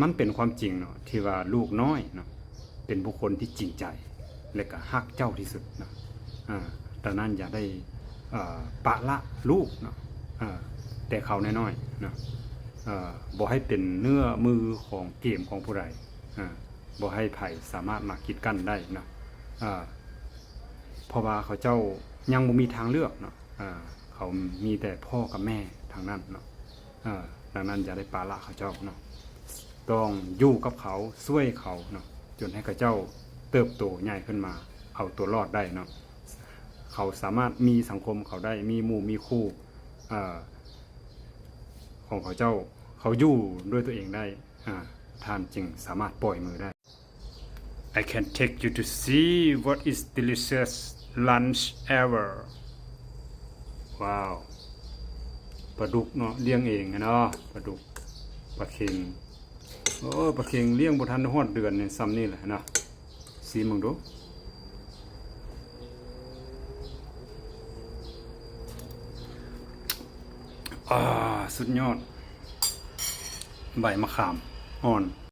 มันเป็นความจริงเนาะที่ว่าลูกน้อยเนาะเป็นบุคคลที่จริงใจและก็ฮักเจ้าที่สุดเนาะดังนั้นอย่าได้ปะละลูกเนาะแต่เขาน้อยๆเนาะบ่ให้เป็นเนื้อมือของเกมของผู้ใดบ่ให้ไผสามารถมากีดกันได้เนาะเพราะว่าเขาเจ้ายังบ่มีทางเลือกเนาะเขามีแต่พ่อกับแม่ทางนั้นเนาะดังนั้นอย่าได้ปะละเขาเจ้าเนาะต้องอยู่กับเขาช่วยเขาเนาะจนให้เขาเจ้าเติบโตใหญ่ขึ้นมาเอาตัวรอดได้เนาะเขาสามารถมีสังคมเขาได้มีหมู่มีคู่ของเขาเจ้าเขาอยู่ด้วยตัวเองได้ท่านจึงสามารถปล่อยมือได้ I can take you to see what is delicious lunch ever ว้าวปลาดุกเนาะเลี้ยงเองเนาะปลาดุกปลาเค็งโอ้ปลาเค็งเลี้ยงบ่ทันฮอดเดือนนี่ซ้ำนี่แหละเนาะซีมึงดูสุดยอดใบมะขามอ่อน